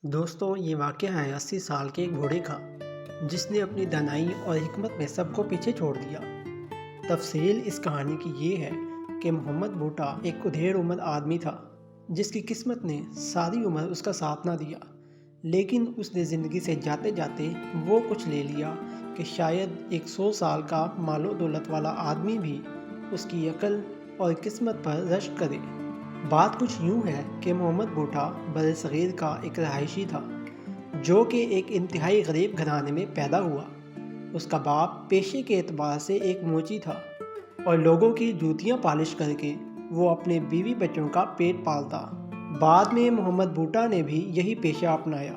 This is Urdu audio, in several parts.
دوستوں، یہ واقعہ ہے 80 سال کے ایک بوڑھے کا جس نے اپنی دانائی اور حکمت میں سب کو پیچھے چھوڑ دیا۔ تفصیل اس کہانی کی یہ ہے کہ محمد بوٹا ایک ادھیڑ عمر آدمی تھا جس کی قسمت نے ساری عمر اس کا ساتھ نہ دیا، لیکن اس نے زندگی سے جاتے جاتے وہ کچھ لے لیا کہ شاید 100 سال کا مال و دولت والا آدمی بھی اس کی عقل اور قسمت پر رشک کرے۔ بات کچھ یوں ہے کہ محمد بوٹا برصغیر کا ایک رہائشی تھا جو کہ ایک انتہائی غریب گھرانے میں پیدا ہوا۔ اس کا باپ پیشے کے اعتبار سے ایک موچی تھا اور لوگوں کی جوتیاں پالش کر کے وہ اپنے بیوی بچوں کا پیٹ پالتا۔ بعد میں محمد بوٹا نے بھی یہی پیشہ اپنایا۔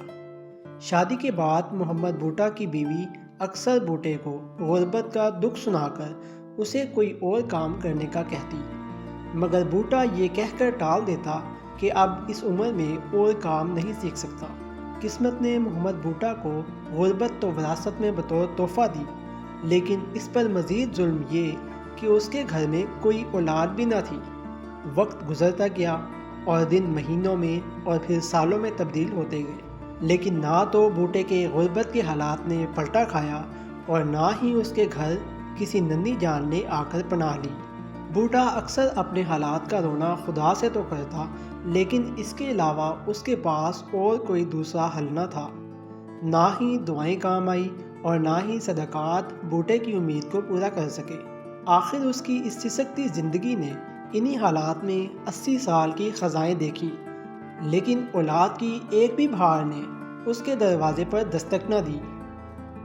شادی کے بعد محمد بوٹا کی بیوی اکثر بوٹے کو غربت کا دکھ سنا کر اسے کوئی اور کام کرنے کا کہتی، مگر بوٹا یہ کہہ کر ٹال دیتا کہ اب اس عمر میں اور کام نہیں سیکھ سکتا۔ قسمت نے محمد بوٹا کو غربت تو وراثت میں بطور تحفہ دی، لیکن اس پر مزید ظلم یہ کہ اس کے گھر میں کوئی اولاد بھی نہ تھی۔ وقت گزرتا گیا اور دن مہینوں میں اور پھر سالوں میں تبدیل ہوتے گئے، لیکن نہ تو بوٹے کے غربت کے حالات نے پلٹا کھایا اور نہ ہی اس کے گھر کسی ننھی جان نے آ کر پناہ لی۔ بوٹا اکثر اپنے حالات کا رونا خدا سے تو کرتا، لیکن اس کے علاوہ اس کے پاس اور کوئی دوسرا حل نہ تھا۔ نہ ہی دعائیں کام آئی اور نہ ہی صدقات بوٹے کی امید کو پورا کر سکے۔ آخر اس کی اس سسکتی زندگی نے انہی حالات میں 80 سال کی خزائیں دیکھی، لیکن اولاد کی ایک بھی بہار نے اس کے دروازے پر دستک نہ دی۔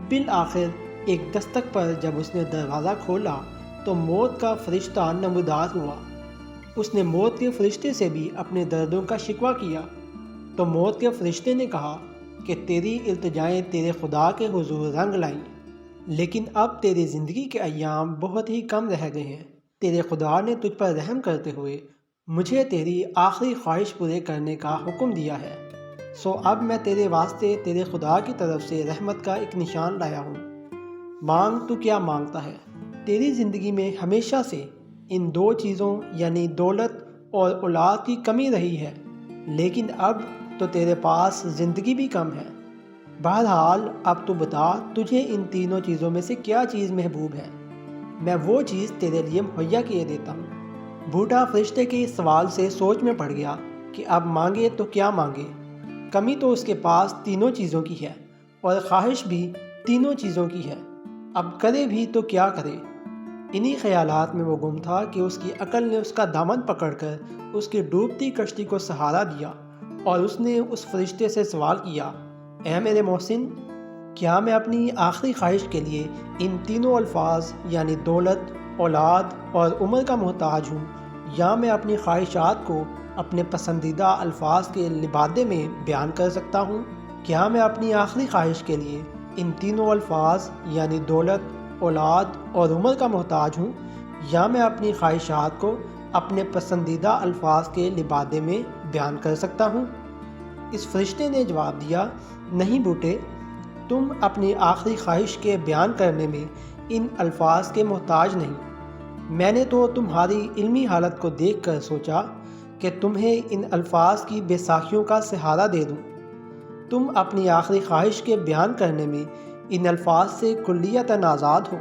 بالآخر ایک دستک پر جب اس نے دروازہ کھولا تو موت کا فرشتہ نمودار ہوا۔ اس نے موت کے فرشتے سے بھی اپنے دردوں کا شکوہ کیا تو موت کے فرشتے نے کہا کہ تیری التجائیں تیرے خدا کے حضور رنگ لائیں، لیکن اب تیری زندگی کے ایام بہت ہی کم رہ گئے ہیں۔ تیرے خدا نے تجھ پر رحم کرتے ہوئے مجھے تیری آخری خواہش پورے کرنے کا حکم دیا ہے، سو اب میں تیرے واسطے تیرے خدا کی طرف سے رحمت کا ایک نشان لایا ہوں۔ مانگ تو کیا مانگتا ہے؟ تیری زندگی میں ہمیشہ سے ان دو چیزوں یعنی دولت اور اولاد کی کمی رہی ہے، لیکن اب تو تیرے پاس زندگی بھی کم ہے۔ بہرحال اب تو بتا، تجھے ان تینوں چیزوں میں سے کیا چیز محبوب ہے؟ میں وہ چیز تیرے لیے مہیا کیے دیتا ہوں۔ بوٹا فرشتے کے اس سوال سے سوچ میں پڑ گیا کہ اب مانگے تو کیا مانگے۔ کمی تو اس کے پاس تینوں چیزوں کی ہے اور خواہش بھی تینوں چیزوں کی ہے، اب کرے بھی تو کیا کرے؟ انہی خیالات میں وہ گم تھا کہ اس کی عقل نے اس کا دامن پکڑ کر اس کی ڈوبتی کشتی کو سہارا دیا اور اس نے اس فرشتے سے سوال کیا، اے میرے محسن، کیا میں اپنی آخری خواہش کے لیے ان تینوں الفاظ یعنی دولت، اولاد اور عمر کا محتاج ہوں، یا میں اپنی خواہشات کو اپنے پسندیدہ الفاظ کے لبادے میں بیان کر سکتا ہوں؟ کیا میں اپنی آخری خواہش کے لیے ان تینوں الفاظ یعنی دولت، اولاد اور عمر کا محتاج ہوں، یا میں اپنی خواہشات کو اپنے پسندیدہ الفاظ کے لبادے میں بیان کر سکتا ہوں؟ اس فرشتے نے جواب دیا، نہیں بوٹے، تم اپنی آخری خواہش کے بیان کرنے میں ان الفاظ کے محتاج نہیں۔ میں نے تو تمہاری علمی حالت کو دیکھ کر سوچا کہ تمہیں ان الفاظ کی بے ساکھیوں کا سہارا دے دوں۔ تم اپنی آخری خواہش کے بیان کرنے میں ان الفاظ سے کلیتاً آزاد ہو،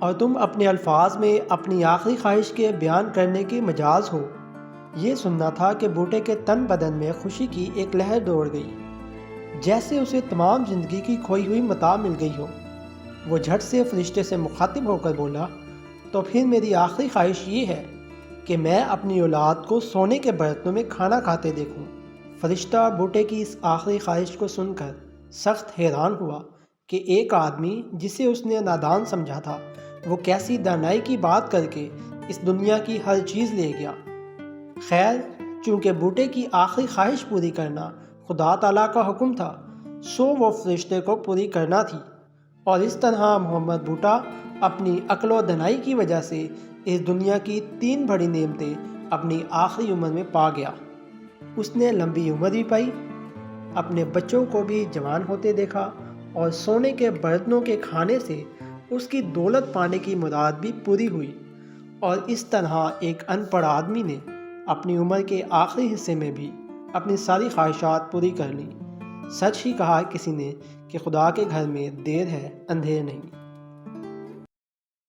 اور تم اپنے الفاظ میں اپنی آخری خواہش کے بیان کرنے کے مجاز ہو۔ یہ سننا تھا کہ بوٹے کے تن بدن میں خوشی کی ایک لہر دوڑ گئی، جیسے اسے تمام زندگی کی کھوئی ہوئی متاع مل گئی ہو۔ وہ جھٹ سے فرشتے سے مخاطب ہو کر بولا، تو پھر میری آخری خواہش یہ ہے کہ میں اپنی اولاد کو سونے کے برتنوں میں کھانا کھاتے دیکھوں۔ فرشتہ بوٹے کی اس آخری خواہش کو سن کر سخت حیران ہوا کہ ایک آدمی جسے اس نے نادان سمجھا تھا، وہ کیسی دانائی کی بات کر کے اس دنیا کی ہر چیز لے گیا۔ خیر، چونکہ بوٹے کی آخری خواہش پوری کرنا خدا تعالیٰ کا حکم تھا، سو وہ فرشتے کو پوری کرنا تھی، اور اس طرح محمد بوٹا اپنی عقل و دانائی کی وجہ سے اس دنیا کی 3 بڑی نعمتیں اپنی آخری عمر میں پا گیا۔ اس نے لمبی عمر بھی پائی، اپنے بچوں کو بھی جوان ہوتے دیکھا، اور سونے کے برتنوں کے کھانے سے اس کی دولت پانے کی مراد بھی پوری ہوئی۔ اور اس طرح ایک ان پڑھ آدمی نے اپنی عمر کے آخری حصے میں بھی اپنی ساری خواہشات پوری کر لیں۔ سچ ہی کہا کسی نے کہ خدا کے گھر میں دیر ہے اندھیر نہیں۔